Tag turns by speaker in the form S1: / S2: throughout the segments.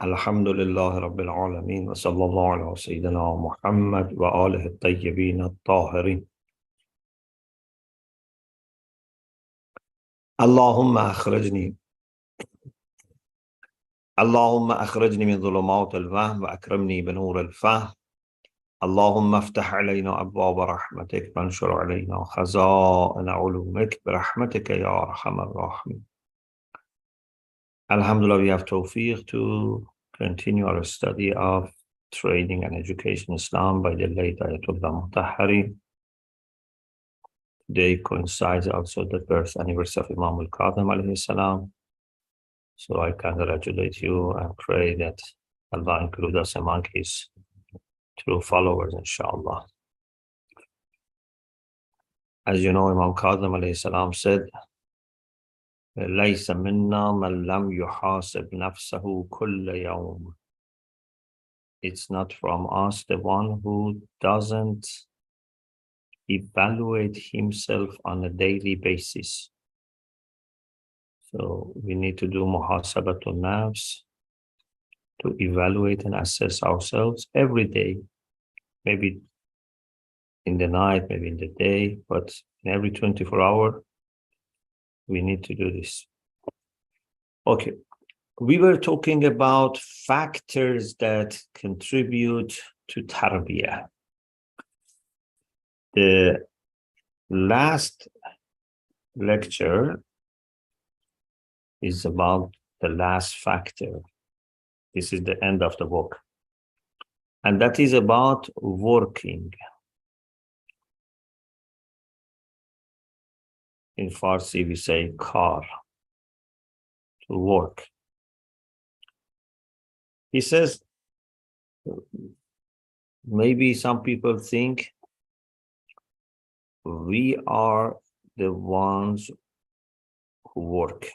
S1: الحمد لله رب العالمين وصلى الله على سيدنا محمد وآله الطيبين الطاهرين. اللهم أخرجني من ظلمات الوهم وأكرمني بنور الفهم. اللهم افتح علينا أبواب رحمتك وانشر علينا خزائن علومك برحمتك يا أرحم الراحمين. Alhamdulillah, we have tawfiq to continue our study of training and education Islam by the late Ayatollah Mutahhari. Today coincides also the birth anniversary of Imam al-Kadhim alayhi salam. So I congratulate you and pray that Allah include us among his true followers, inshallah. As you know, Imam Kadhim alayhi salam said, لَيْسَ مِنَّا مَنْ لَمْ يُحَاسِبْ نَفْسَهُ كُلَّ يَوْمٍ. It's not from us the one who doesn't evaluate himself on a daily basis. So we need to do muhasabatun nafs, to evaluate and assess ourselves every day, maybe in the night, maybe in the day, but in every 24 hours, we need to do this. Okay, we were talking about factors that contribute to tarbiyah. The last lecture is about the last factor. This is the end of the book. And that is about working. In Farsi, we say kar, to work. He says, maybe some people think we are the ones who work.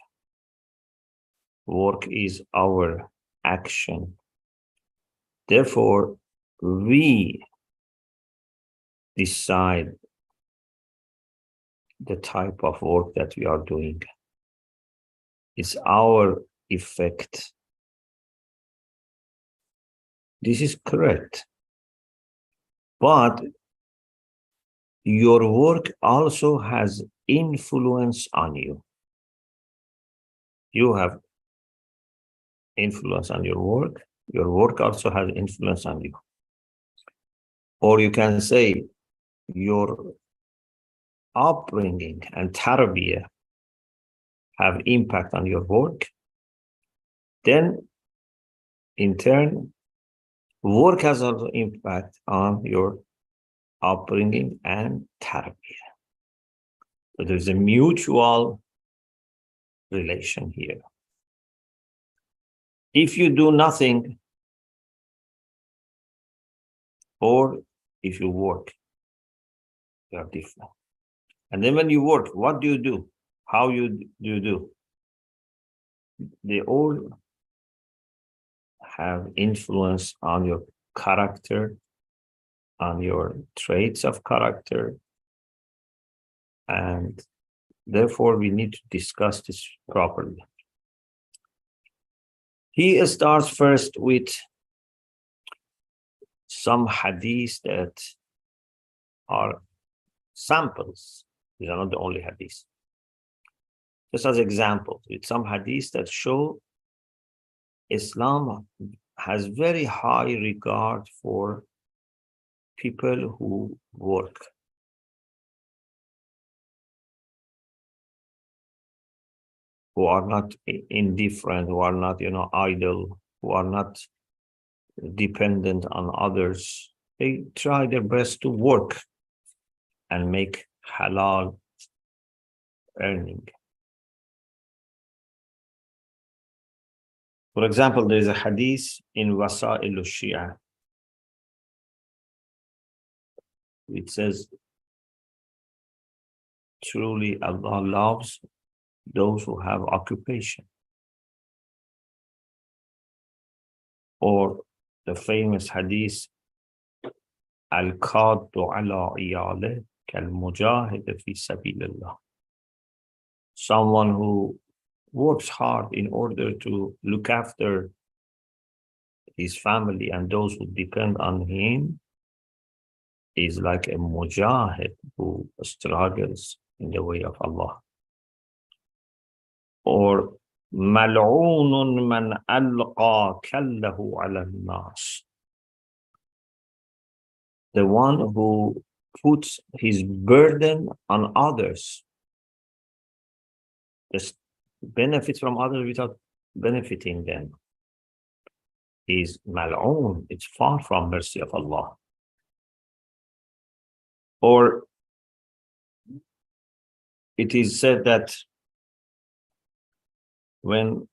S1: Work is our action. Therefore, we decide the type of work that we are doing. It's our effect. This is correct. But your work also has influence on you. You have influence on your work also has influence on you. Or you can say your upbringing and tarbiyah have impact on your work. Then, in turn, work has also impact on your upbringing and tarbiyah. So there's a mutual relation here. If you do nothing, or if you work, they are different. And then when you work, what do you do? How do you do? They all have influence on your character, on your traits of character, and therefore we need to discuss this properly. He starts first with some hadiths that are samples. These are not the only hadiths. Just as examples, with some hadiths that show Islam has very high regard for people who work. Who are not indifferent, who are not, idle, who are not dependent on others. They try their best to work and make halal earning. For example, there is a hadith in Wasa'il al-Shia. It says, truly Allah loves those who have occupation. Or the famous hadith, Al-Qaddu ala iyalih kal-mujahid fi sabilillah. Someone who works hard in order to look after his family and those who depend on him is like a mujahid who struggles in the way of Allah. Or mal'oonun man alqa kallahu ala nas. The one who puts his burden on others, just benefits from others without benefiting them, is mal'oon. It's far from mercy of Allah. Or it is said that when,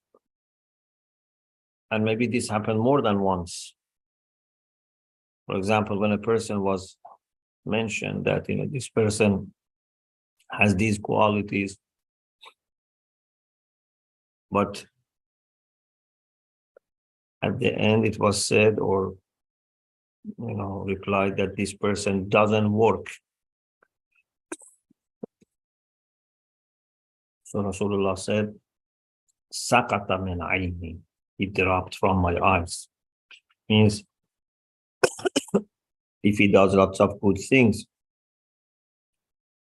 S1: and maybe this happened more than once, for example, when a person was mentioned that, this person has these qualities, but at the end it was said or replied that this person doesn't work. So Rasulullah said, Sakata min ayni, he dropped from my eyes. Means if he does lots of good things,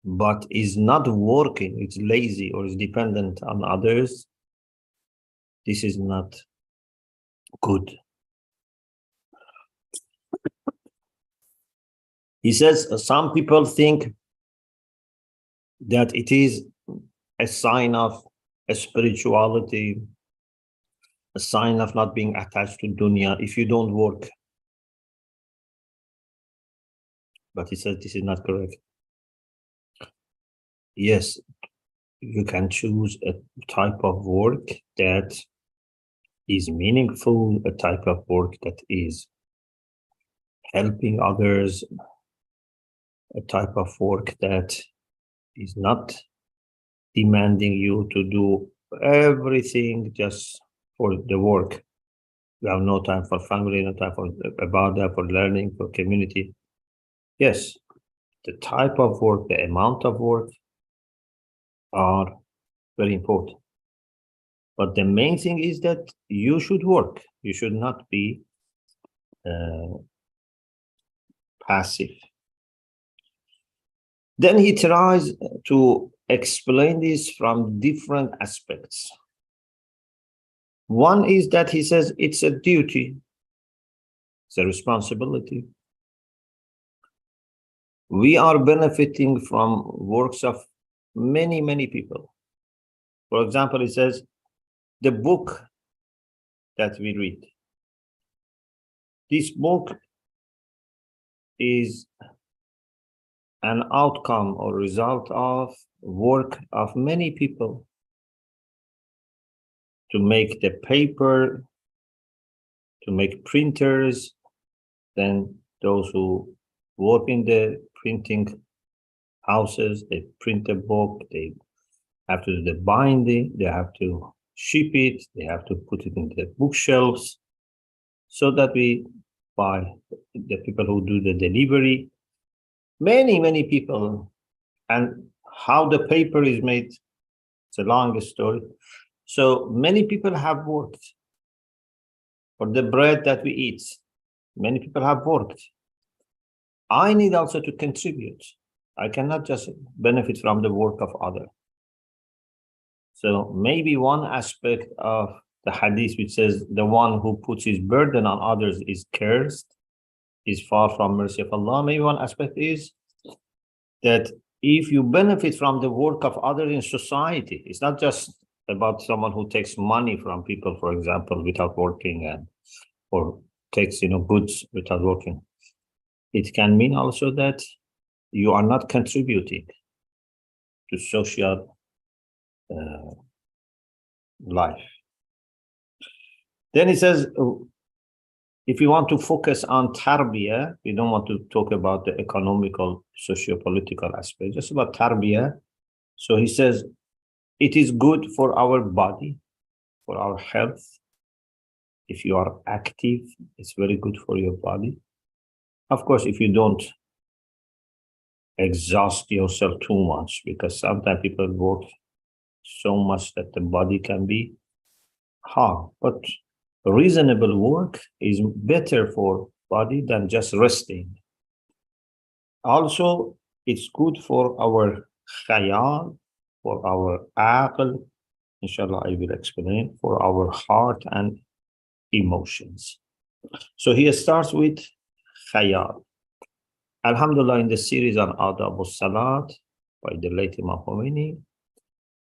S1: but is not working, it's lazy or is dependent on others, this is not good. He says some people think that it is a sign of a spirituality, a sign of not being attached to dunya if you don't work. But he says this is not correct. Yes, you can choose a type of work that is meaningful, a type of work that is helping others, a type of work that is not demanding you to do everything just for the work. You have no time for family, no time for ibadah, for learning, for community. Yes, the type of work, the amount of work are very important. But the main thing is that you should work. You should not be passive. Then he tries to explain this from different aspects. One is that he says it's a duty, it's a responsibility. We are benefiting from works of many, many people. For example, he says, the book that we read, this book is an outcome or result of work of many people to make the paper, to make printers, then those who work in the printing houses, they print a book, they have to do the binding, they have to ship it, they have to put it in the bookshelves so that we buy, the people who do the delivery, many, many people. And how the paper is made, it's a long story. So many people have worked for the bread that we eat. Many people have worked. I need also to contribute. I cannot just benefit from the work of others. So maybe one aspect of the hadith which says the one who puts his burden on others is cursed, is far from mercy of Allah. Maybe one aspect is that if you benefit from the work of others in society, it's not just about someone who takes money from people, for example, without working, and or takes goods without working. It can mean also that you are not contributing to social life. Then he says, if you want to focus on tarbiyah, we don't want to talk about the economical, socio-political aspect, just about tarbiyah. So he says, it is good for our body, for our health. If you are active, it's very good for your body. Of course, if you don't exhaust yourself too much, because sometimes people work so much that the body can be hard. But reasonable work is better for body than just resting. Also, it's good for our khayal, for our aql, inshallah I will explain, for our heart and emotions. So he starts with khayal. Alhamdulillah, in the series on Adab al-Salat by the late Imam Khomeini,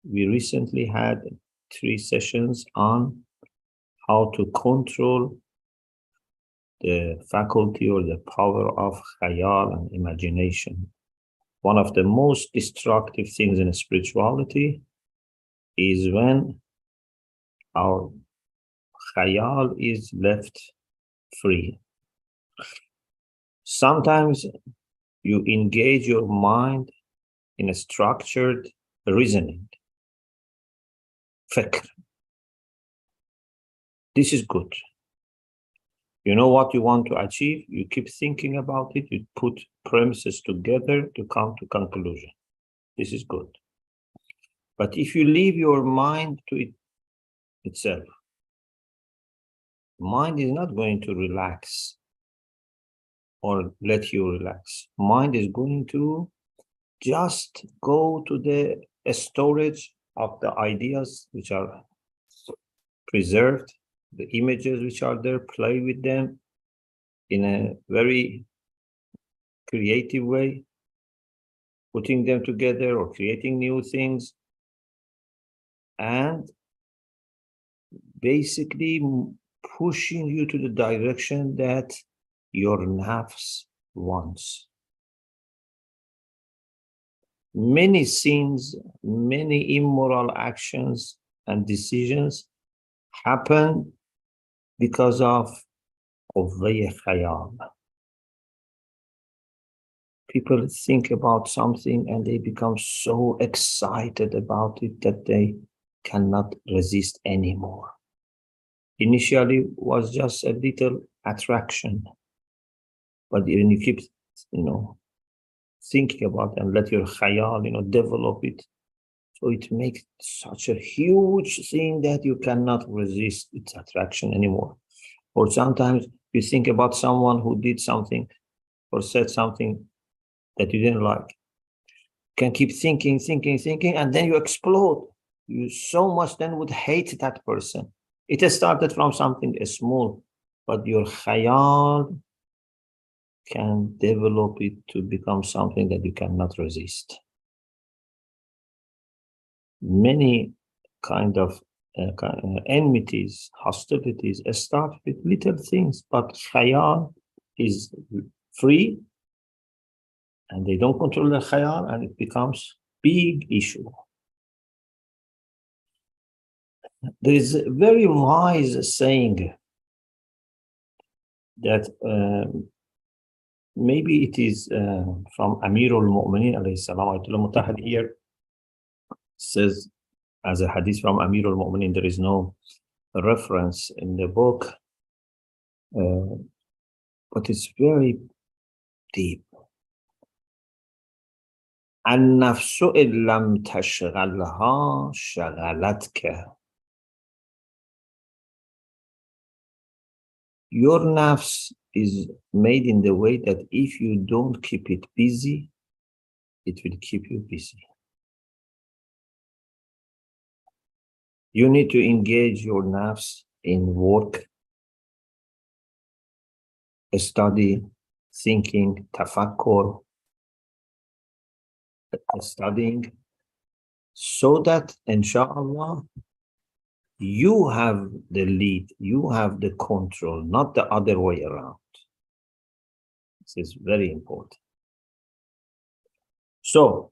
S1: we recently had 3 sessions on how to control the faculty or the power of khayal and imagination. One of the most destructive things in spirituality is when our khayal is left free. Sometimes you engage your mind in a structured reasoning. Fikr. This is good. You know what you want to achieve, you keep thinking about it, you put premises together to come to conclusion. This is good. But if you leave your mind to itself, mind is not going to relax or let you relax. Mind is going to just go to the storage of the ideas which are preserved, the images which are there, play with them in a very creative way, putting them together or creating new things, and basically pushing you to the direction that your nafs wants. Many sins, many immoral actions and decisions happen because of qawway khayal. People think about something and they become so excited about it that they cannot resist anymore. Initially was just a little attraction, but when you keep, thinking about it and let your khayal, develop it, so it makes such a huge thing that you cannot resist its attraction anymore. Or sometimes you think about someone who did something or said something that you didn't like. You can keep thinking, and then you explode. You so much then would hate that person. It has started from something small, but your khayal can develop it to become something that you cannot resist. Many kind of enmities, hostilities start with little things, but khayal is free and they don't control the khayal and it becomes big issue. There is a very wise saying that maybe it is from Amir al-Mu'minin alayhi salam. Ayatollah Mutahid here says, as a hadith from Amir al-Mu'minin, there is no reference in the book, but it's very deep. النفس إن لم تشغلها شغلتك. Your nafs is made in the way that if you don't keep it busy, it will keep you busy. You need to engage your nafs in work, study, thinking, tafakkur, studying, so that inshallah you have the lead, you have the control, not the other way around. This is very important. So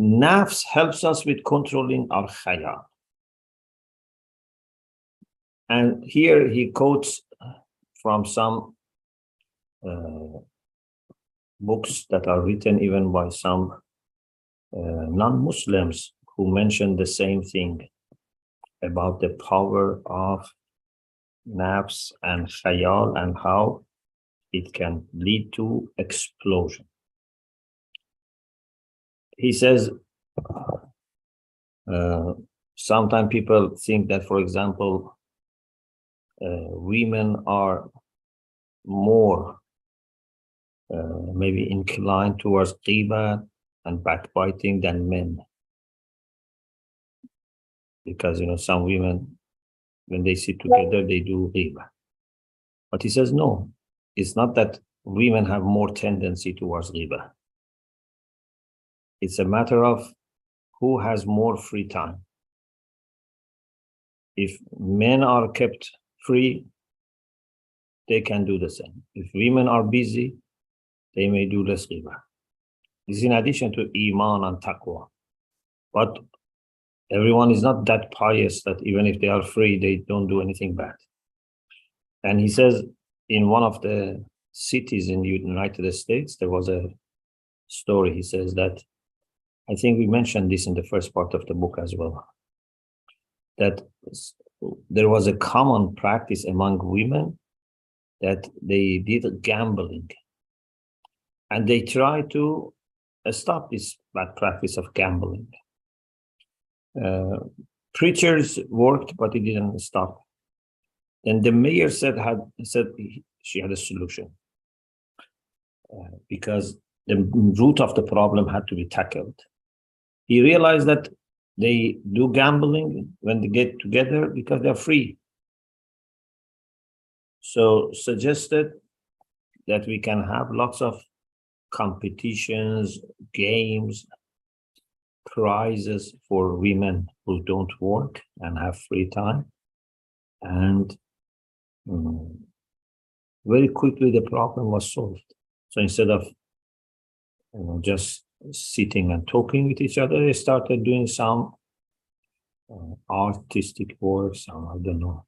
S1: nafs helps us with controlling our khayal. And here he quotes from some books that are written even by some non-Muslims who mention the same thing about the power of nafs and khayal and how it can lead to explosion. He says, sometimes people think that, for example, women are more maybe inclined towards ghiba and backbiting than men. Because, some women, when they sit together, they do ghiba. But he says, no, it's not that women have more tendency towards ghiba. It's a matter of who has more free time. If men are kept free, they can do the same. If women are busy, they may do less ghiba. This is in addition to iman and taqwa. But everyone is not that pious that even if they are free, they don't do anything bad. And he says in one of the cities in the United States, there was a story. He says that, I think we mentioned this in the first part of the book as well, that there was a common practice among women that they did gambling. And they tried to stop this bad practice of gambling. Preachers worked, but it didn't stop. Then the mayor said she had a solution because the root of the problem had to be tackled. He realized that they do gambling when they get together because they're free. So suggested that we can have lots of competitions, games, prizes for women who don't work and have free time. And very quickly the problem was solved. So instead of just sitting and talking with each other, they started doing some artistic work, some, I don't know,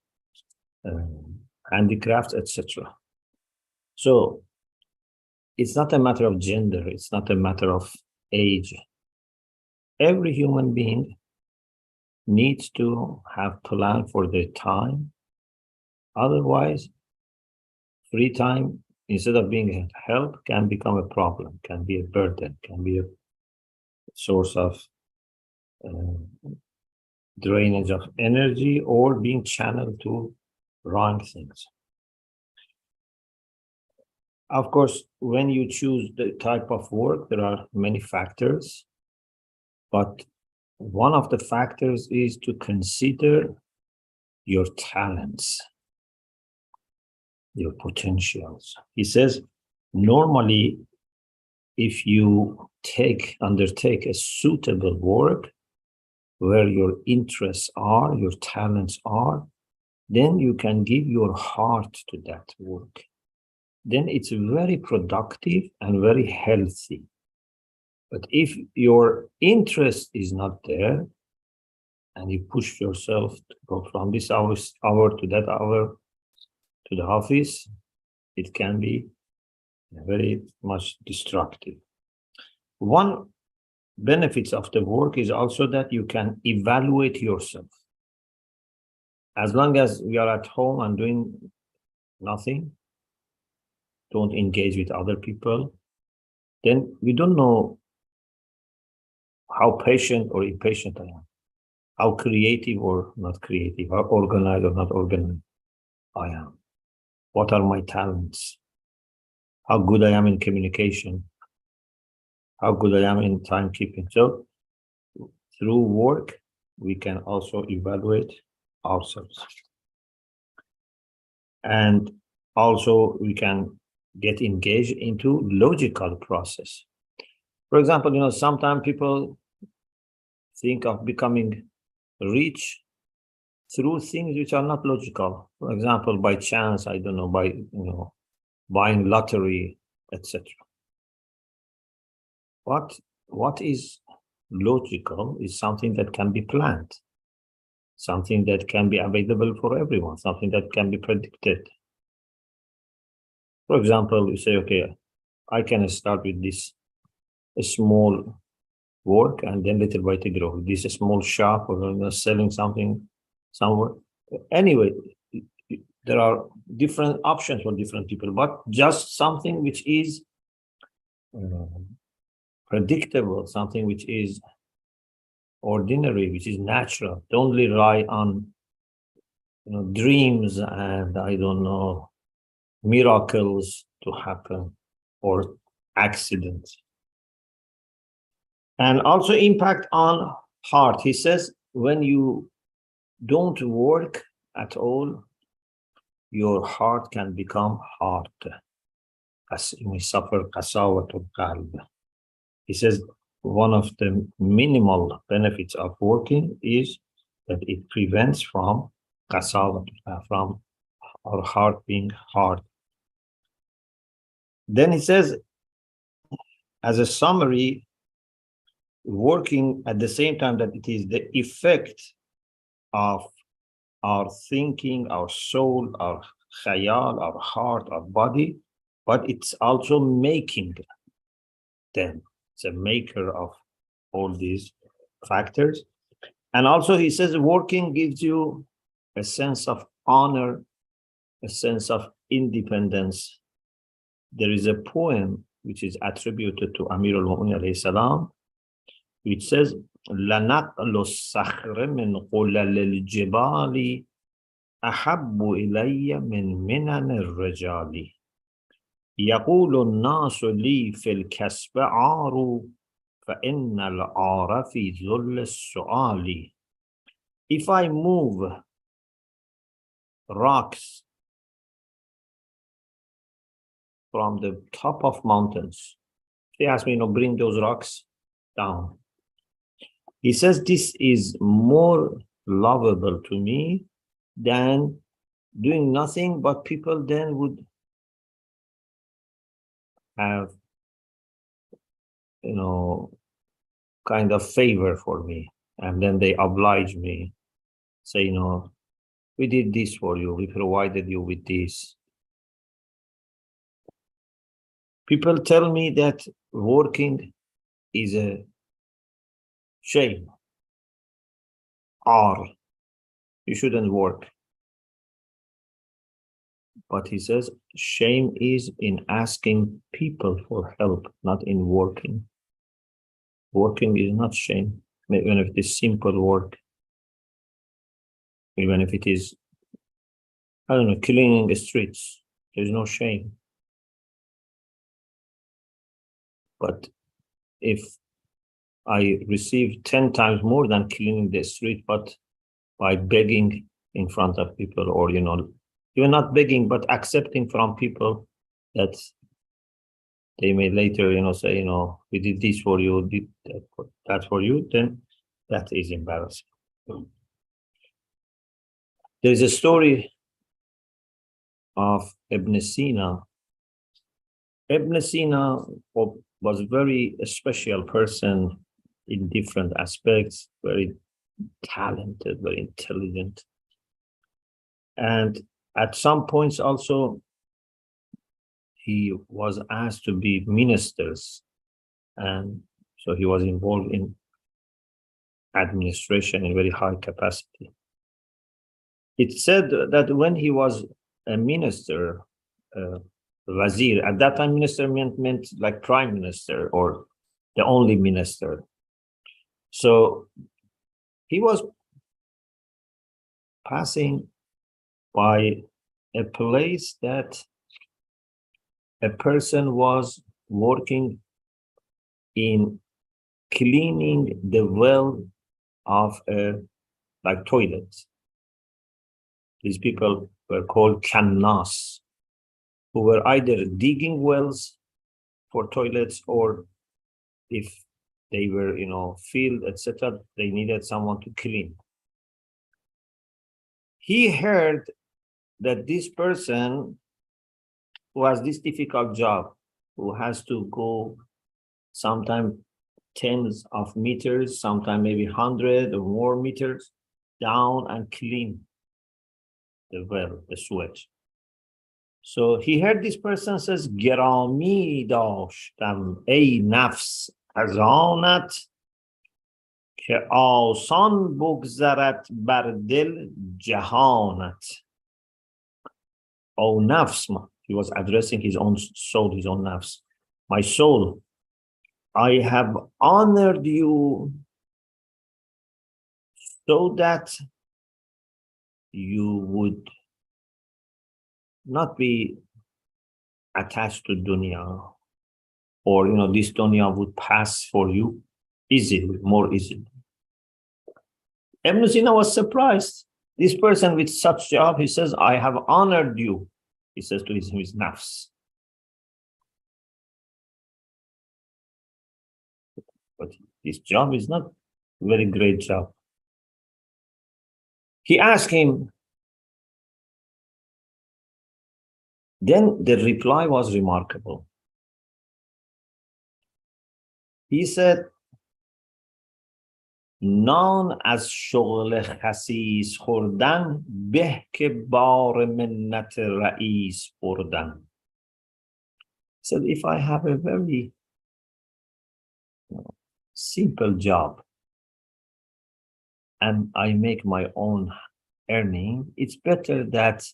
S1: handicrafts, etc. So it's not a matter of gender, it's not a matter of age. Every human being needs to have plan for their time. Otherwise, free time, instead of being a help, can become a problem, can be a burden, can be a source of drainage of energy or being channeled to wrong things. Of course, when you choose the type of work, there are many factors, but one of the factors is to consider your talents, your potentials. He says, normally, if you undertake a suitable work where your interests are, your talents are, then you can give your heart to that work. Then it's very productive and very healthy. But if your interest is not there and you push yourself to go from this hour to that hour to the office, it can be very much destructive. One benefits of the work is also that you can evaluate yourself. As long as we are at home and doing nothing, don't engage with other people, then we don't know how patient or impatient I am, how creative or not creative, how organized or not organized I am, what are my talents, how good I am in communication, how good I am in timekeeping. So through work, we can also evaluate ourselves. And also we can get engaged into logical process. For example, sometimes people think of becoming rich through things which are not logical. For example, by chance, I don't know, by buying lottery, etc. What is logical is something that can be planned, something that can be available for everyone, something that can be predicted. For example, you say, okay, I can start with this small work and then little by little grow. This small shop or selling something somewhere. Anyway, there are different options for different people, but just something which is predictable, something which is ordinary, which is natural. Don't rely on dreams and I don't know, miracles to happen or accidents. And also impact on heart. He says, when you don't work at all, your heart can become hard. As we suffer qasawatul qalb. He says one of the minimal benefits of working is that it prevents from qasawatul, from our heart being hard. Then he says, as a summary, working at the same time that it is the effect of our thinking, our soul, our khayal, our heart, our body, but it's also making them. It's a maker of all these factors. And also he says working gives you a sense of honor, a sense of independence. There is a poem which is attributed to Amir al-Mu'minin alayhi salam, which says, لَنَقْلُ الصَّخْرِ مِنْ قُلَلِ الْجِبَالِ أَحَبُّ إِلَيَّ مِنْ مِنَنِ الرِّجَالِ يَقُولُ النَّاسُ لِي فِي الْكَسْبِ عَارُ فَإِنَّ الْعَارَ فِي ذُلِّ السُّؤَالِ. If I move rocks from the top of mountains, they ask me, bring those rocks down. He says this is more lovable to me than doing nothing, but people then would have, kind of favor for me. And then they oblige me, say, we did this for you, we provided you with this. People tell me that working is a shame, or you shouldn't work. But he says shame is in asking people for help, not in working. Working is not shame, even if it is simple work, even if it is, cleaning the streets, there's no shame. But if I receive 10 times more than cleaning the street, but by begging in front of people, or, you're not begging, but accepting from people that they may later, say, we did this for you, did that for you, then that is embarrassing. There's a story of Ibn Sina. Ibn Sina was a very special person in different aspects, very talented, very intelligent. And at some points also, he was asked to be ministers. And so he was involved in administration in very high capacity. It said that when he was a minister, wazir, at that time minister meant like prime minister or the only minister. So he was passing by a place that a person was working in cleaning the well of like toilets. These people were called kannas, who were either digging wells for toilets, or if they were, filled, etc., they needed someone to clean. He heard that this person who has this difficult job, who has to go sometimes tens of meters, sometimes maybe 100 or more meters down and clean the well, the sewage. So he heard this person says, Gerami dashtam ey nafs az anat ke asan bugzarat bar dil jahanat. Oh nafs, he was addressing his own soul, his own nafs. My soul, I have honored you so that you would not be attached to dunya, or this dunya would pass for you easily, more easily. Ibn Sina was surprised. This person with such job, he says, I have honored you. He says to his nafs. But his job is not a very great job. He asked him, then the reply was remarkable. He said, نان از شغل خسیس خوردن به که بار منت رئیس بردن. He said, if I have a very simple job and I make my own earning, it's better that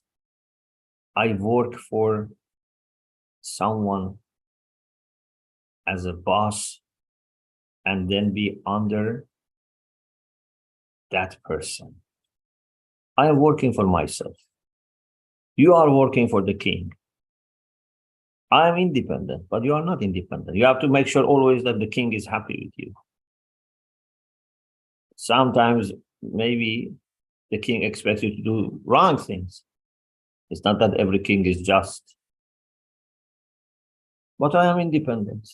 S1: I work for someone as a boss and then be under that person. I am working for myself. You are working for the king. I am independent, but you are not independent. You have to make sure always that the king is happy with you. Sometimes maybe the king expects you to do wrong things. It's not that every king is just. But I am independent.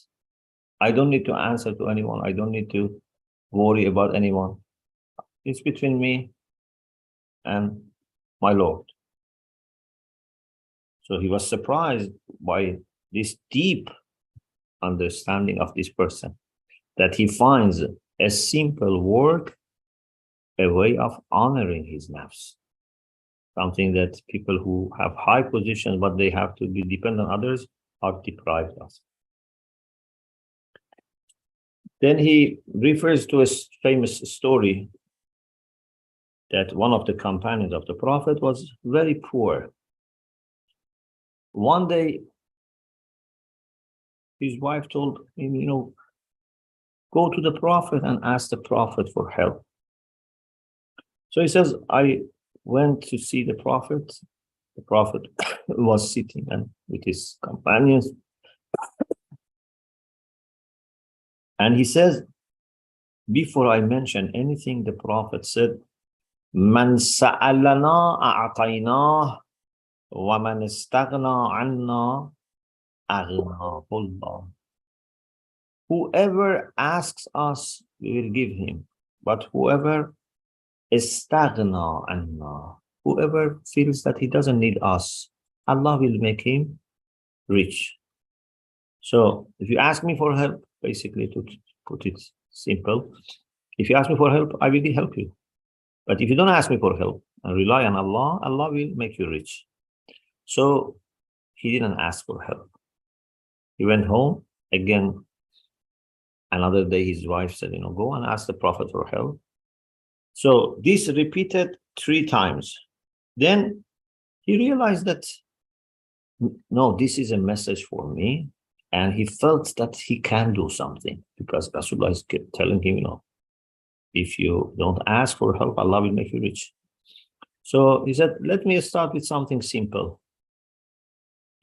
S1: I don't need to answer to anyone. I don't need to worry about anyone. It's between me and my Lord. So he was surprised by this deep understanding of this person, that he finds a simple work a way of honoring his nafs, something that people who have high positions but they have to be dependent on others are deprived of. Then he refers to a famous story that one of the companions of the Prophet was very poor. One day, his wife told him, go to the Prophet and ask the Prophet for help. So he says, I went to see the Prophet. The Prophet was sitting and with his companions. And he says, before I mention anything, the Prophet said, Man sa'alana a'ataynah wa man istaghna anna aghnahullah. Whoever asks us, we will give him. But whoever istaghna anna, whoever feels that he doesn't need us, Allah will make him rich. So if you ask me for help, basically to put it simple, if you ask me for help, I will help you. But if you don't ask me for help and rely on Allah, Allah will make you rich. So he didn't ask for help. He went home. Again, another day, his wife said, go and ask the Prophet for help. So this repeated 3 times. Then he realized that, no, this is a message for me. And he felt that he can do something because Rasulullah is telling him, if you don't ask for help, Allah will make you rich. So he said, let me start with something simple.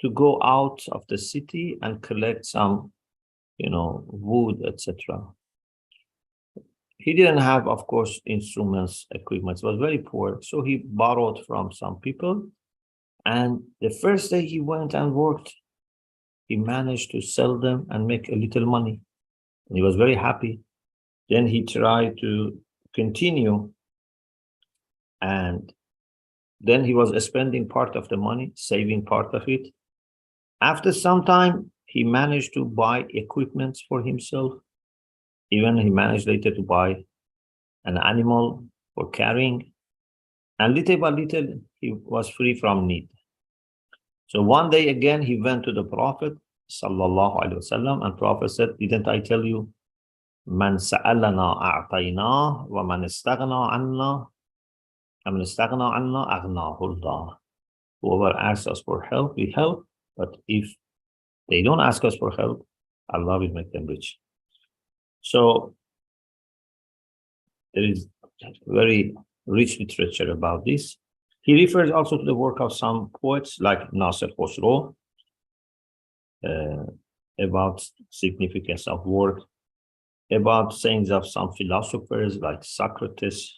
S1: To go out of the city and collect some, wood, etc. He didn't have, of course, instruments, equipment. He was very poor. So he borrowed from some people. And the first day he went and worked, he managed to sell them and make a little money. And he was very happy. Then he tried to continue. And then he was spending part of the money, saving part of it. After some time, he managed to buy equipment for himself. Even he managed later to buy an animal for carrying. And little by little, he was free from need. So one day again, he went to the Prophet, sallallahu alaihi wasallam, and Prophet said, didn't I tell you, Man sa'alana a'taynah wa man istaghna anna aghnahullah. Whoever asks us for help, we help. But if they don't ask us for help, Allah will make them rich. So there is very rich literature about this. He refers also to the work of some poets like Nasir Khosrow about significance of work, about sayings of some philosophers like Socrates,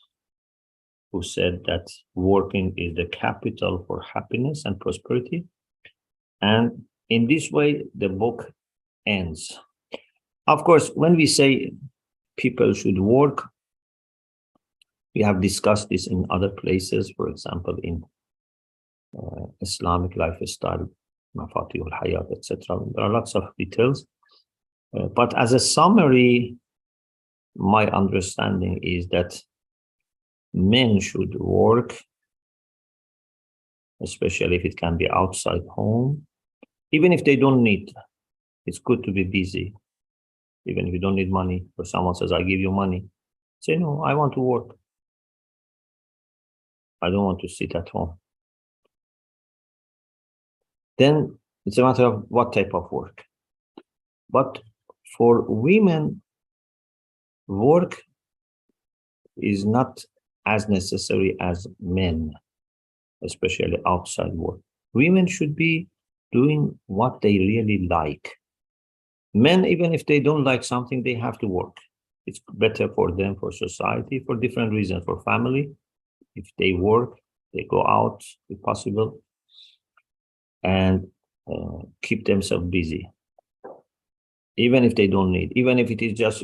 S1: who said that working is the capital for happiness and prosperity. And in this way, the book ends. Of course, when we say people should work, we have discussed this in other places, for example, in Islamic lifestyle, Mafatihul Hayat, etc. There are lots of details. But as a summary, my understanding is that men should work, especially if it can be outside home, even if they don't need. It's good to be busy. Even if you don't need money, or someone says, I give you money, say, no, I want to work. I don't want to sit at home. Then it's a matter of what type of work. But for women, work is not as necessary as men, especially outside work. Women should be doing what they really like. Men, even if they don't like something, they have to work. It's better for them, for society, for different reasons, for family. If they work, they go out if possible and keep themselves busy. Even if they don't need, even if it is just,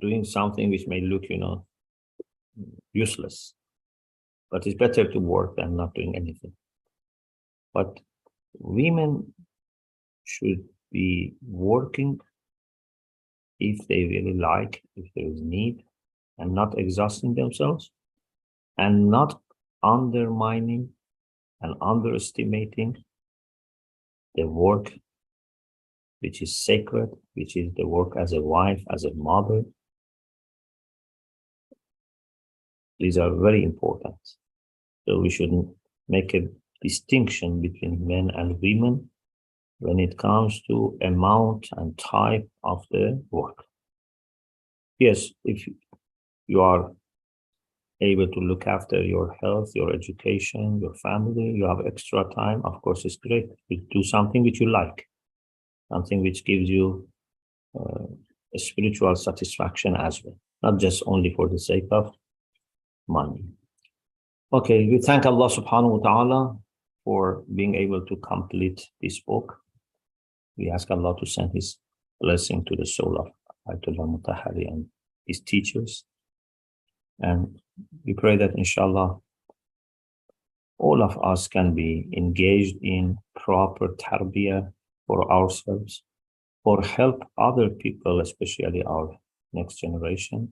S1: doing something which may look, useless. But it's better to work than not doing anything. But women should be working if they really like, if there is need, and not exhausting themselves, and not undermining and underestimating the work which is sacred, which is the work as a wife, as a mother. These are very important. So we shouldn't make a distinction between men and women when it comes to amount and type of the work. Yes, if you are able to look after your health, your education, your family, you have extra time, of course, it's great. You do something which you like, something which gives you a spiritual satisfaction as well, not just only for the sake of money. Okay, we thank Allah subhanahu wa ta'ala for being able to complete this book. We ask Allah to send His blessing to the soul of Ayatollah Mutahari and his teachers. And we pray that inshallah, all of us can be engaged in proper tarbiyah for ourselves, or help other people, especially our next generation,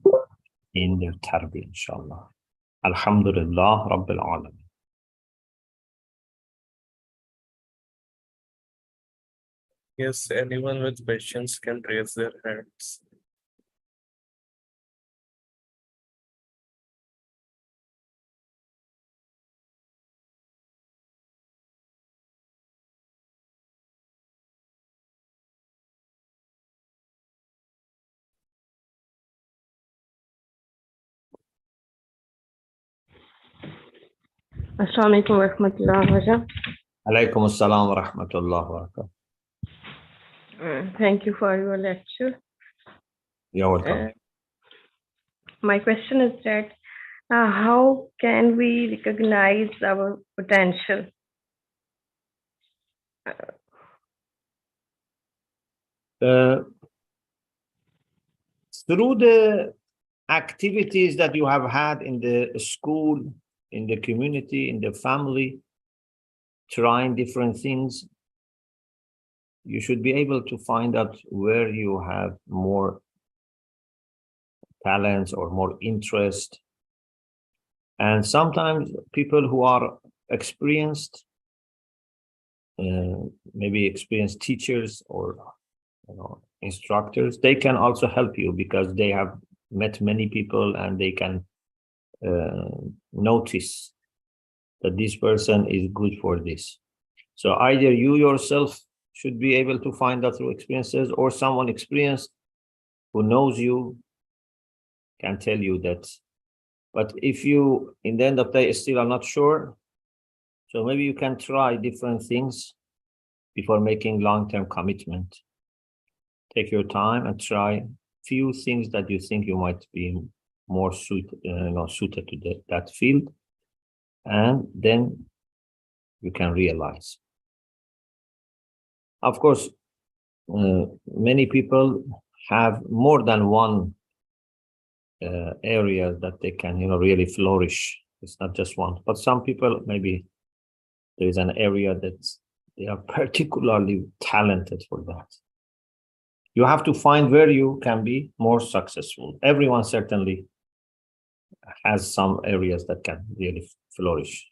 S1: in their tarbiyah, inshallah. Alhamdulillah Rabbil Alamin.
S2: Yes, anyone with questions can raise their hands.
S3: Assalamu alaikum wa rahmatullahi wa barakatuh.
S1: Alaikum assalam wa rahmatullahi wa barakatuh.
S3: Thank you for your lecture.
S1: You're welcome.
S3: My question is that how can we recognize our potential?
S1: Through the activities that you have had in the school, in the community, in the family, trying different things, you should be able to find out where you have more talents or more interest. And sometimes people who are experienced, maybe experienced teachers or instructors, they can also help you because they have met many people and they can notice that this person is good for this. So either you yourself should be able to find that through experiences, or someone experienced who knows you can tell you that But if you, in the end of the day, still are not sure, so maybe you can try different things before making long-term commitment. Take your time and try few things that you think you might be more suited to that field, and then you can realize. Of course, many people have more than one area that they can, really flourish. It's not just one, but some people, maybe there is an area that they are particularly talented for that. You have to find where you can be more successful. Everyone certainly has some areas that can really flourish.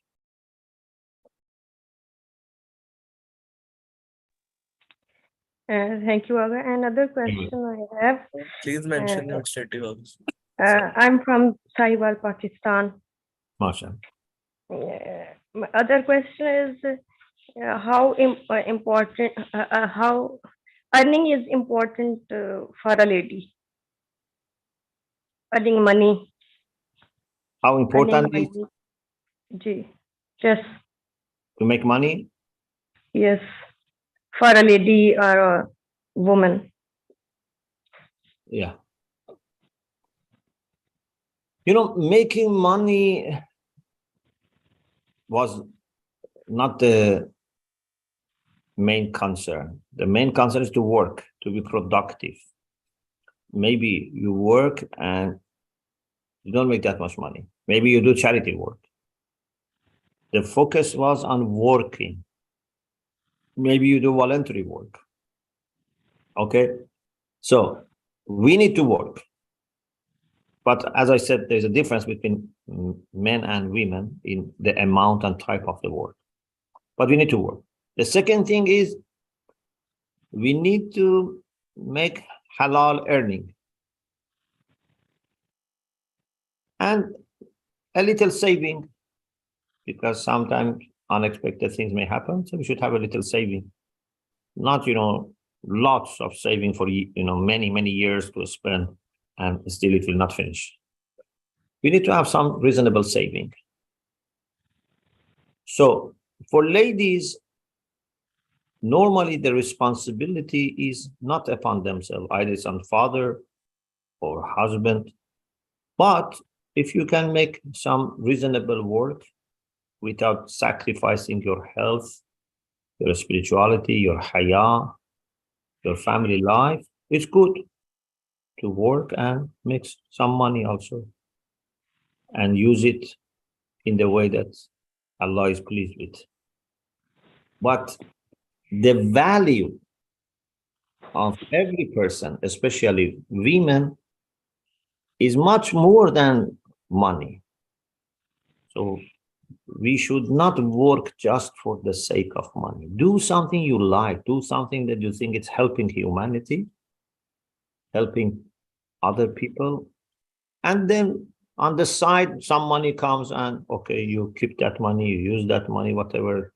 S3: Thank you, Aga. Another question I have.
S2: Please mention your city also.
S3: I'm from Sahiwal, Pakistan.
S1: Mashallah.
S3: My other question is how important, how earning is important for a lady. Earning money.
S1: How important is
S3: yes.
S1: To make money?
S3: Yes, for a lady or a woman.
S1: Yeah. Making money was not the main concern. The main concern is to work, to be productive. Maybe you work and you don't make that much money. Maybe you do charity work. The focus was on working. Maybe you do voluntary work. Okay? So we need to work. But as I said, there's a difference between men and women in the amount and type of the work. But we need to work. The second thing is we need to make halal earning. And a little saving, because sometimes unexpected things may happen. So we should have a little saving. Not, lots of saving for, many, many years to spend, and still it will not finish. We need to have some reasonable saving. So for ladies, normally the responsibility is not upon themselves, either it's on father or husband. But if you can make some reasonable work without sacrificing your health, your spirituality, your haya, your family life, it's good to work and make some money also, and use it in the way that Allah is pleased with. But the value of every person, especially women, is much more than money. So we should not work just for the sake of money. Do something you like, do something that you think it's helping humanity, helping other people. And then on the side, some money comes and, okay, you keep that money, you use that money, whatever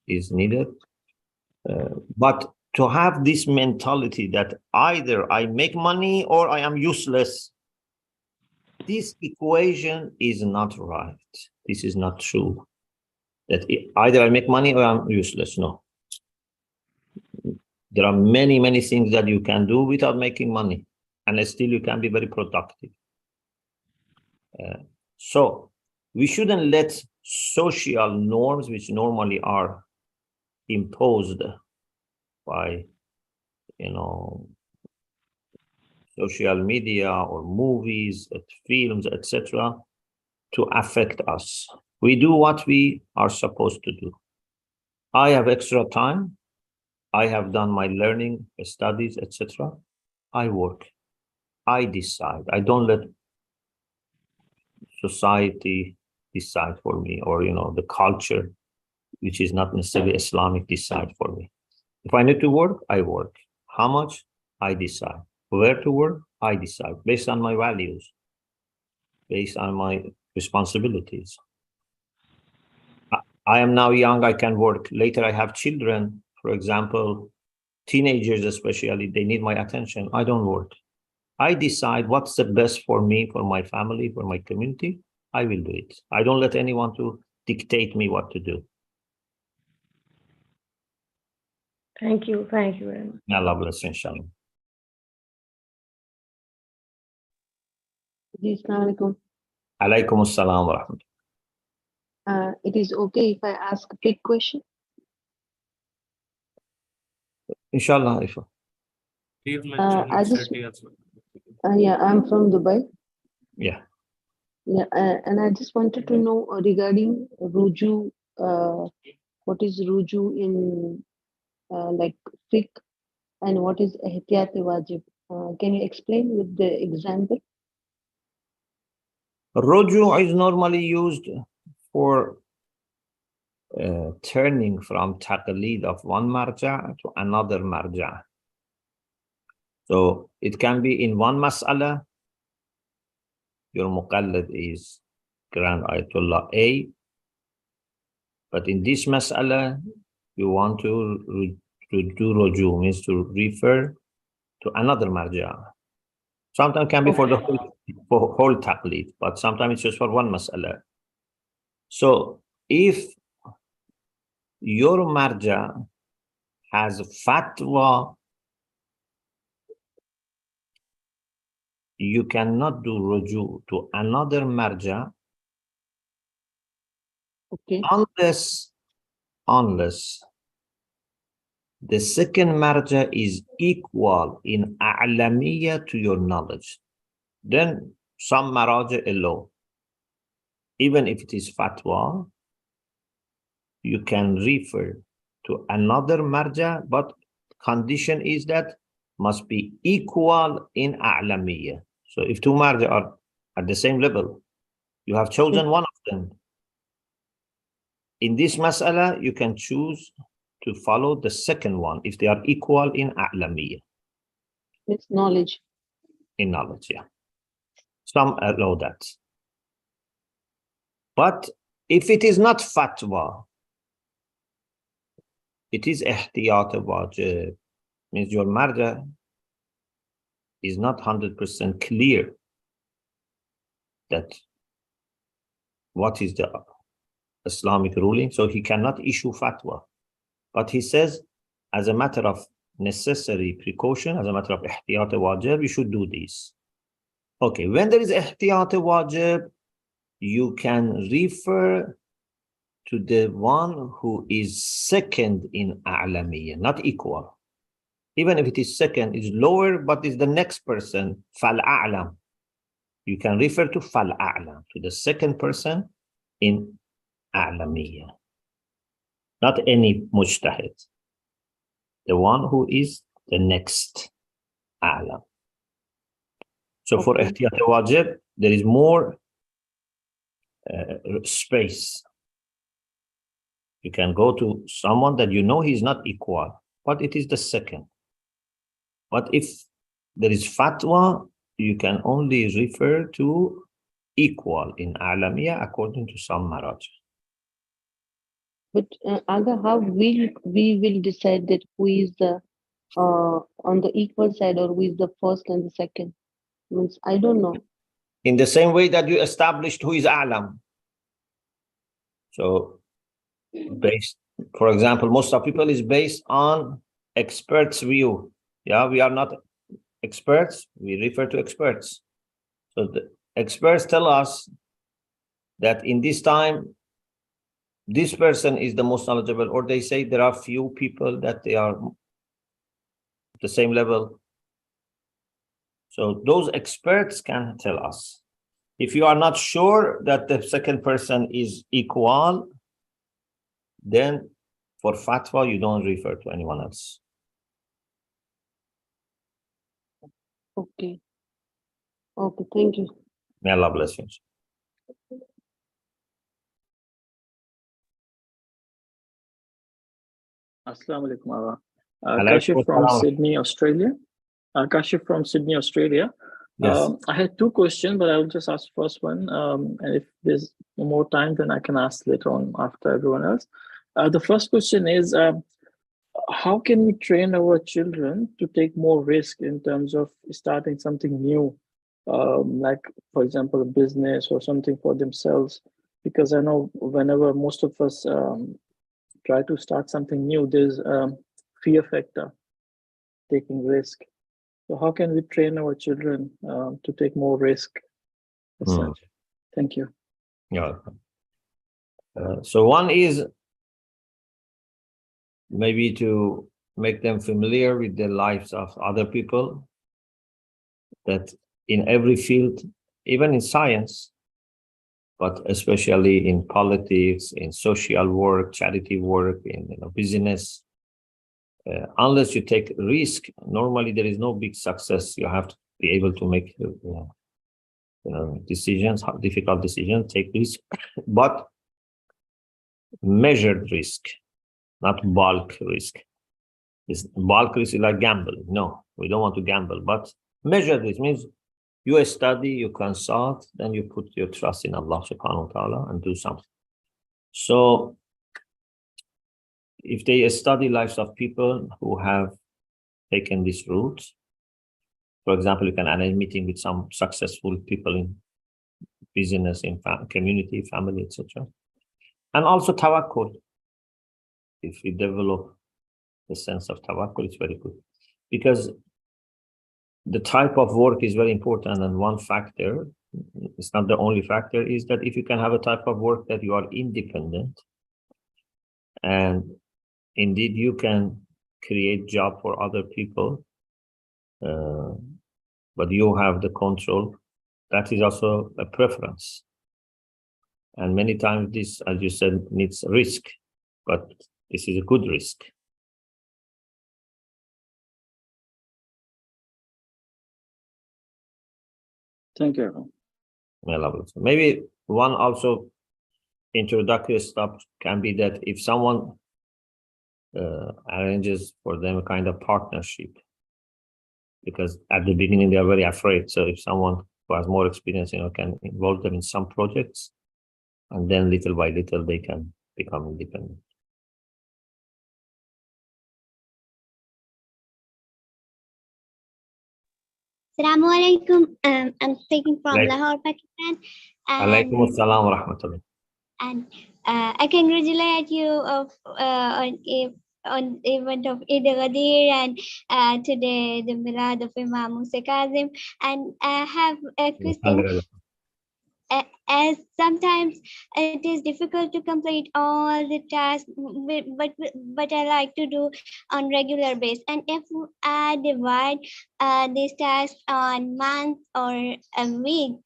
S1: is needed. But to have this mentality that either I make money or I am useless, this equation is not right. This is not true. That either I make money or I'm useless. No. There are many, many things that you can do without making money, and still you can be very productive. So we shouldn't let social norms, which normally are imposed by, social media or movies, films, etc., to affect us. We do what we are supposed to do. I have extra time. I have done my learning, studies, etc. I work. I decide. I don't let society decide for me, or the culture, which is not necessarily Islamic, decide for me. If I need to work, I work. How much? I decide. Where to work? I decide, based on my values, based on my responsibilities. I am now young, I can work. Later I have children, for example, teenagers especially, they need my attention. I don't work. I decide what's the best for me, for my family, for my community, I will do it. I don't let anyone to dictate me what to do.
S3: Thank you. Thank you very much.
S1: May Allah bless you, inshallah.
S4: Assalamualaikum.
S1: Alaikum assalam wa rahmatullah.
S4: It is okay if I ask a quick question?
S1: Inshallah.
S2: Please mention
S4: I
S2: your
S4: just-
S2: city as well.
S4: Yeah, I'm from Dubai.
S1: Yeah.
S4: Yeah, and I just wanted to know regarding ruju. What is ruju in like fiqh, and what is ihtiyat wajib? Can you explain with the example?
S1: Ruju is normally used for turning from taqleed of one marja to another marja. So it can be in one mas'ala, your muqallid is Grand Ayatollah A, but in this mas'ala, you want to do ruju, means to refer to another marja. Sometimes can be for the whole taqleed, but sometimes it's just for one mas'ala. So if your marja has fatwa, you cannot do ruju to another marja
S4: Okay.
S1: unless the second marja is equal in a'lamiyya to your knowledge. Then some maraja allow, even if it is fatwa, you can refer to another marja, but condition is that must be equal in a'lamiyya. So if two marja are at the same level, you have chosen one of them. In this mas'ala, you can choose to follow the second one if they are equal in a'lamiyya,
S4: It's knowledge.
S1: in knowledge, yeah. Some allow that. But if it is not fatwa, it is ihtiyat wajib, means your marja is not 100% clear that what is the Islamic ruling, so he cannot issue fatwa. But he says, as a matter of necessary precaution, as a matter of ihtiyat wajib, you should do this. Okay, when there is ihtiyat wajib, you can refer to the one who is second in a'lamiyya, not equal. Even if it is second, it's lower, but is the next person, fal a'lam. You can refer to fal a'lam, to the second person in a'lamiyya. Not any mujtahid. The one who is the next a'lam. So for ihtiyat wajib, there is more space. You can go to someone that you know he's not equal, but it is the second. But if there is fatwa, you can only refer to equal in a'lamiyya according to some maraj.
S4: But Aga, how we will decide that who is the on the equal side, or who is the first and the second? Means I don't know.
S1: In the same way that you established who is a'lam. So based, for example, most of people is based on experts' view. Yeah, we are not experts, we refer to experts. So the experts tell us that in this time, this person is the most knowledgeable, or they say there are few people that they are the same level. So those experts can tell us. If you are not sure that the second person is equal, then for fatwa, you don't refer to anyone else.
S4: Okay. Okay, thank you.
S1: May Allah bless you.
S5: Assalamu alaikum.
S1: Alaikum
S5: Kashif from
S1: assalam.
S5: Sydney, Australia. Kashif from Sydney, Australia.
S1: Yes.
S5: I had two questions, but I will just ask the first one. And if there's more time, then I can ask later on after everyone else. The first question is, how can we train our children to take more risk in terms of starting something new, like, for example, a business or something for themselves? Because I know whenever most of us try to start something new, there's fear factor, taking risk. So how can we train our children to take more risk as such? Thank you.
S1: Yeah. So one is maybe to make them familiar with the lives of other people, that in every field, even in science, but especially in politics, in social work, charity work, in business, unless you take risk, normally there is no big success. You have to be able to make decisions, difficult decisions, take risk, but measured risk, not bulk risk. This bulk risk is like gamble. No, we don't want to gamble, but measured risk means you study, you consult, then you put your trust in Allah subhanahu wa ta'ala and do something. So if they study lives of people who have taken this route, for example, you can arrange a meeting with some successful people in business, in community, family, etc. And also tawakkul. If we develop the sense of tawakkul, it's very good. Because the type of work is very important, and one factor, it's not the only factor, is that if you can have a type of work that you are independent, and indeed you can create job for other people, but you have the control, that is also a preference. And many times this, as you said, needs risk, but this is a good risk.
S5: Thank you.
S1: Maybe one also introductory step can be that if someone arranges for them a kind of partnership, because at the beginning they are very afraid. So if someone who has more experience, can involve them in some projects, and then little by little they can become independent.
S6: Assalamu alaikum. I'm speaking from Lahore, Pakistan.
S1: Alaikum assalam wa rahmatullah.
S6: And I congratulate you on the event of Eid al-Ghadir and today the Milad of Imam Musa Kazim. And I have a question. As sometimes it is difficult to complete all the tasks, but I like to do on regular basis. And if I divide these tasks on month or a week,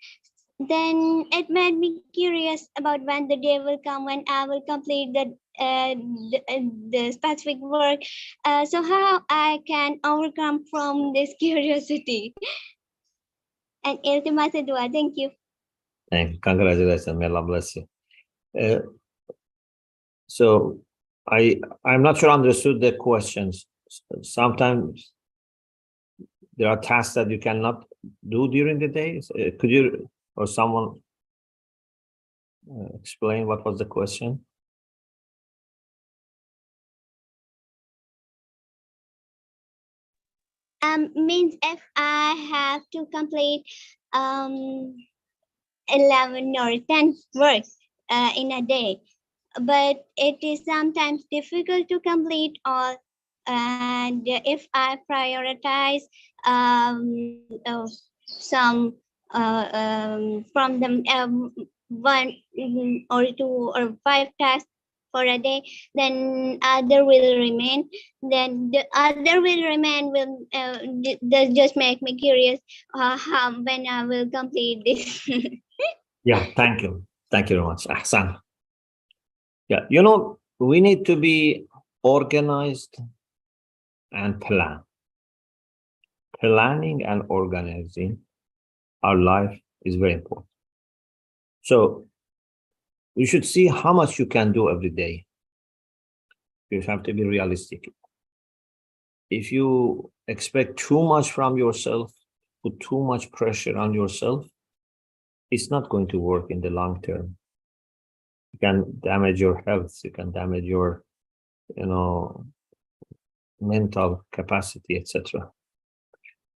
S6: then it made me curious about when the day will come when I will complete the specific work. So how I can overcome from this curiosity? And iltimasa dua. Thank you.
S1: Thank you. Congratulations. May Allah bless you. So I'm not sure I understood the questions. Sometimes there are tasks that you cannot do during the day. Could you or someone explain what was the question?
S6: Means if I have to complete 11 or 10 works in a day, but it is sometimes difficult to complete all. And if I prioritize some from them 1 or 2 or 5 tasks for a day, then other will remain. Then the other will remain will just make me curious how when I will complete this.
S1: Yeah, thank you. Thank you very much. Ahsan. Yeah, we need to be organized and plan. Planning and organizing our life is very important. So you should see how much you can do every day. You have to be realistic. If you expect too much from yourself, put too much pressure on yourself, it's not going to work in the long term. You can damage your health, you can damage your, mental capacity, etc.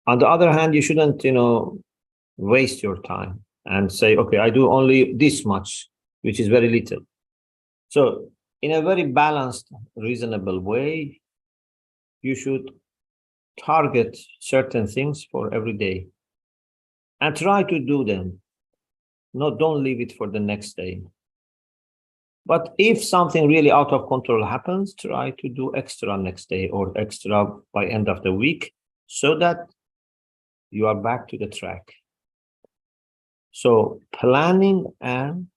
S1: On the other hand, you shouldn't, waste your time and say, okay, I do only this much, which is very little. So in a very balanced, reasonable way, you should target certain things for every day and try to do them. No, don't leave it for the next day. But if something really out of control happens, try to do extra next day or extra by end of the week so that you are back to the track. So planning and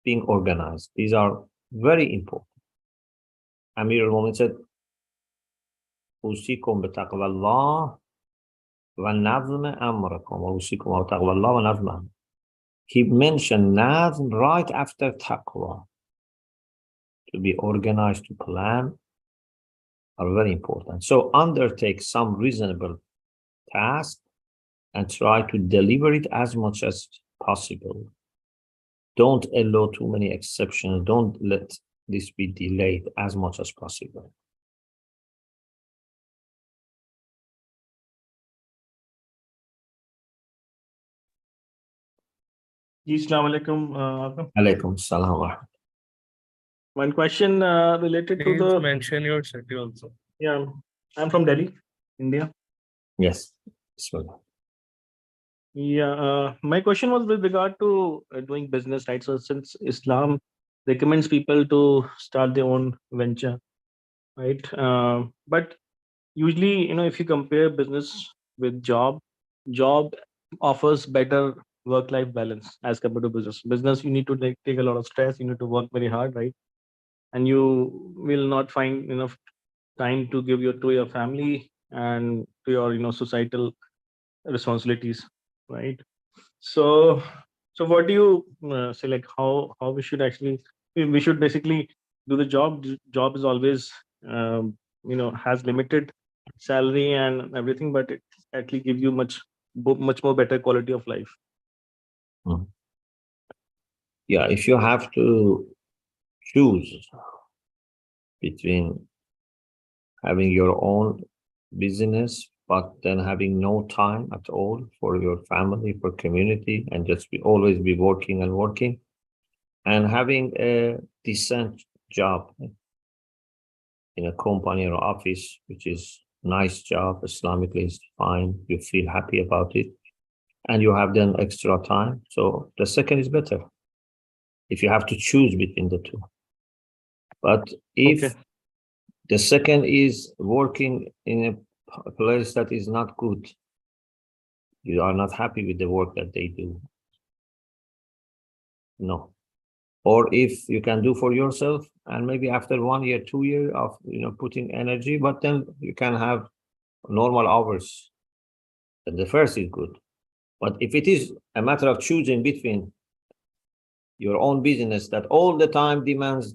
S1: being organized, these are very important. Amir al-Mu'minin said, "Usikum bitaqwa Allah wa nazm amrakum wa usikum wa taqwa Allah wa nazm." He mentioned nazm right after taqwa. To be organized, to plan, are very important. So undertake some reasonable task and try to deliver it as much as possible. Don't allow too many exceptions. Don't let this be delayed as much as possible.
S7: Assalamu alaikum.
S1: Alaikum salam wa rahmatullah.
S7: One question related to
S2: Please
S7: the.
S2: mention your city also.
S7: Yeah, I'm from Delhi, India.
S1: Yes. Bismillah.
S7: Yeah, my question was with regard to doing business, right? So since Islam recommends people to start their own venture, right? But usually, if you compare business with job offers better work-life balance as compared to business. Business, you need to take a lot of stress. You need to work very hard, right? And you will not find enough time to give to your family and to your societal responsibilities, right? So what do you say, like how we should actually, we should basically do the job. Job is always has limited salary and everything, but it actually gives you much more better quality of life.
S1: Yeah, if you have to choose between having your own business, but then having no time at all for your family, for community, and just always be working, and having a decent job in a company or office, which is nice job, Islamically is fine, you feel happy about it, and you have then extra time. So the second is better if you have to choose between the two. But if the second is working in a place that is not good, you are not happy with the work that they do, no. Or if you can do for yourself, and maybe after 1 year, 2 years of putting energy, but then you can have normal hours, then the first is good. But if it is a matter of choosing between your own business that all the time demands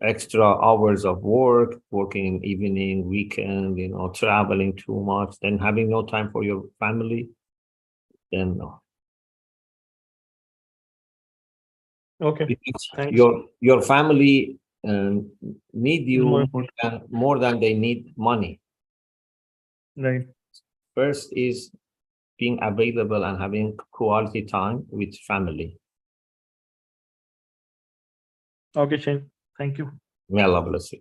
S1: extra hours of work, working in evening, weekend, traveling too much, then having no time for your family, then no.
S7: Okay.
S1: Because
S7: Thanks.
S1: your family need you more than they need money.
S7: Right.
S1: First is being available and having quality time with family.
S7: Okay, Shane. Thank you.
S1: May Allah bless you.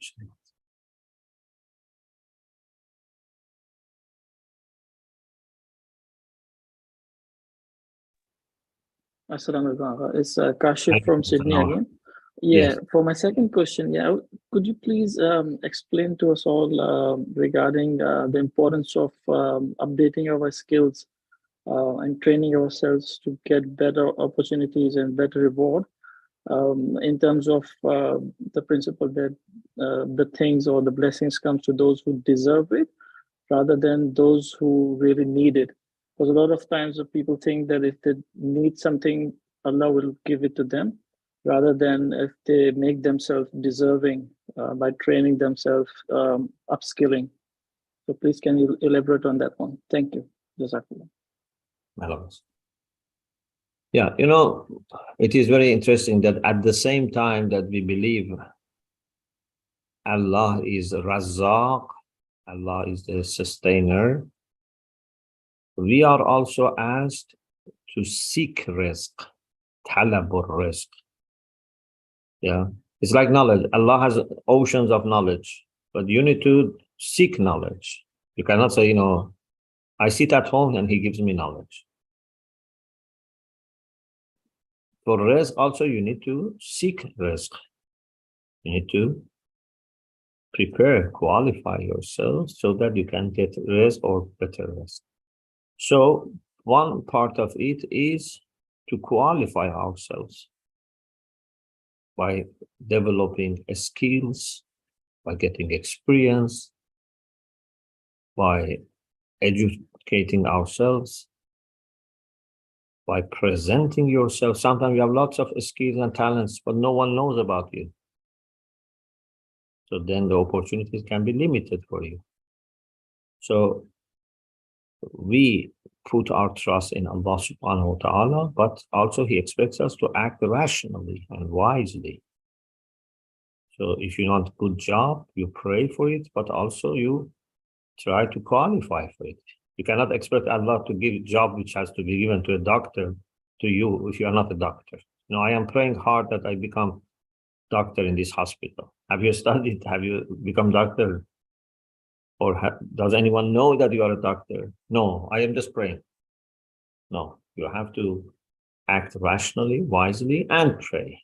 S5: Assalamu alaikum. It's Kashif from Sydney again. Yeah,
S1: Yes.
S5: for my second question, could you please explain to us all regarding the importance of updating our skills and training ourselves to get better opportunities and better reward in terms of the principle that the things or the blessings comes to those who deserve it rather than those who really need it. Because a lot of times people think that if they need something, Allah will give it to them, rather than if they make themselves deserving by training themselves, upskilling. So please, can you elaborate on that one? Thank you. Jazakallah.
S1: Yeah, it is very interesting that at the same time that we believe Allah is Razzaq, Allah is the sustainer, we are also asked to seek rizq, talabur rizq. Yeah, it's like knowledge. Allah has oceans of knowledge, but you need to seek knowledge. You cannot say, I sit at home and he gives me knowledge. For rizq also, you need to seek rizq. You need to prepare, qualify yourself so that you can get rizq or better rizq. So one part of it is to qualify ourselves by developing skills, by getting experience, by educating ourselves, by presenting yourself. Sometimes you have lots of skills and talents, but no one knows about you. So then the opportunities can be limited for you. So we put our trust in Allah subhanahu wa ta'ala, but also He expects us to act rationally and wisely. So if you want a good job, you pray for it, but also you try to qualify for it. You cannot expect Allah to give a job which has to be given to a doctor to you if you are not a doctor. No, I am praying hard that I become doctor in this hospital. Have you studied? Have you become doctor? Or does anyone know that you are a doctor? No, I am just praying. No, you have to act rationally, wisely, and pray.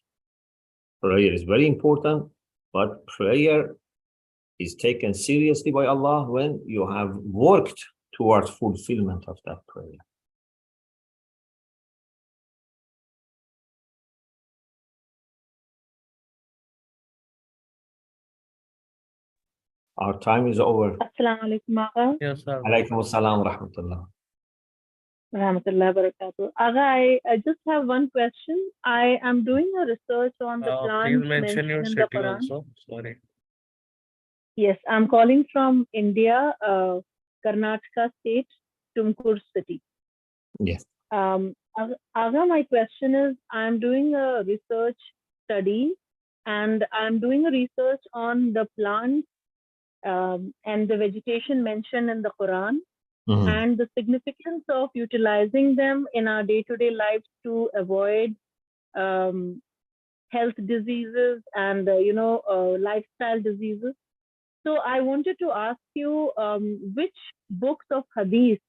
S1: Prayer is very important, but prayer is taken seriously by Allah when you have worked towards fulfillment of that prayer. Our time is over.
S3: Assalamu alaikum, Agha.
S2: Yes, sir.
S1: Alaikum assalam wa rahmatullah.
S3: Rahmatullah barakatuh. Agha, I just have one question. I am doing a research on the
S2: Please
S3: plants
S2: mention
S3: mentioned
S2: your
S3: in the
S2: city
S3: Quran.
S2: also. Sorry.
S3: Yes, I'm calling from India, Karnataka state, Tumkur city.
S1: Yes.
S3: Agha, my question is, I'm doing a research study and I'm doing a research on the plants and the vegetation mentioned in the Quran and the significance of utilizing them in our day-to-day lives to avoid health diseases and, lifestyle diseases. So I wanted to ask you, which books of hadith,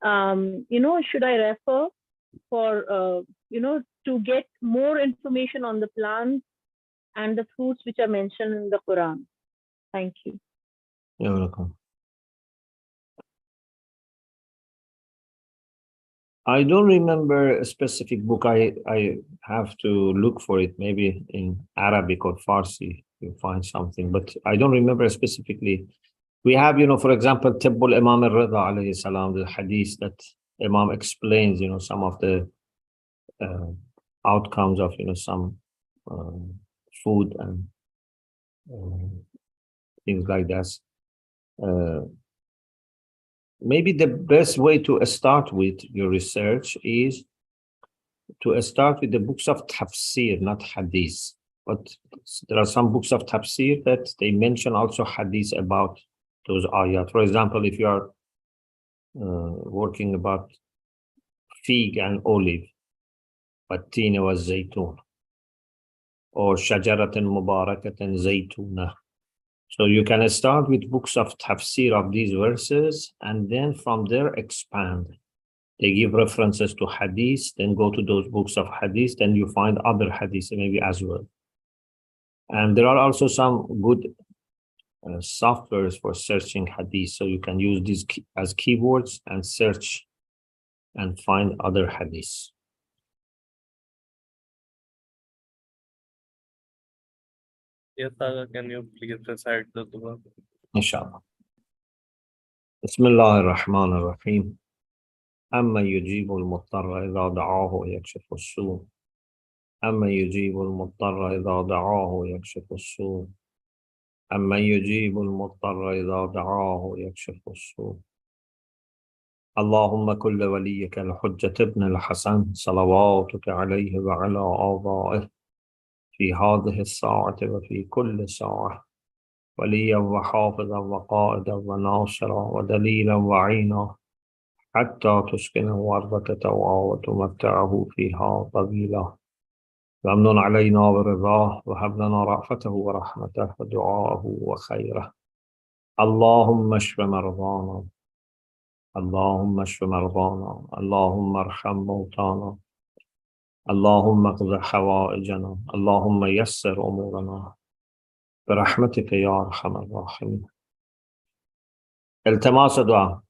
S3: should I refer for, to get more information on the plants and the fruits which are mentioned in the Quran? Thank you.
S1: You're welcome. I don't remember a specific book. I have to look for it. Maybe in Arabic or Farsi, you find something, but I don't remember specifically. We have, for example, Tibbul Imam al-Rida alayhi salam, the hadith that Imam explains, some of the outcomes of, some food and things like that. Maybe the best way to start with your research is to start with the books of tafsir, not hadith. But there are some books of tafsir that they mention also hadith about those ayat. For example, if you are working about fig and olive, والتين والزيتون, or شجرة مباركة زيتونة. So you can start with books of tafsir of these verses and then from there expand. They give references to hadith, then go to those books of hadith, then you find other hadiths maybe as well. And there are also some good softwares for searching hadith. So you can use these as keywords and search and find other hadiths.
S2: Yes, Aga, can you please recite the dua?
S1: Inshallah. Bismillah ar-Rahman ar-Rahim. أما يجيب المضطر إذا دعاه ويكشف السوء. أما يجيب المضطر إذا دعاه ويكشف السوء. أما يجيب المضطر إذا دعاه ويكشف السوء. اللهم كل وليك الحجة ابن الحسن صلواتك عليه وعلى آبائه في هذه الساعة وفي كل ساعة وليا وحافظا وقائدا وناصرا ودليلا وعينا حتى تسكنه أرضك طوعا وتمتعه فيها طويلا وامن علينا برضاه وهب لنا رأفته ورحمته ودعاءه وخيره اللهم اشف مرضانا اللهم اشف مرضانا اللهم ارحم موتانا اللهم اقض حوائجنا اللهم يسر أمورنا برحمتك يا أرحم الراحمين. التماس دعاء.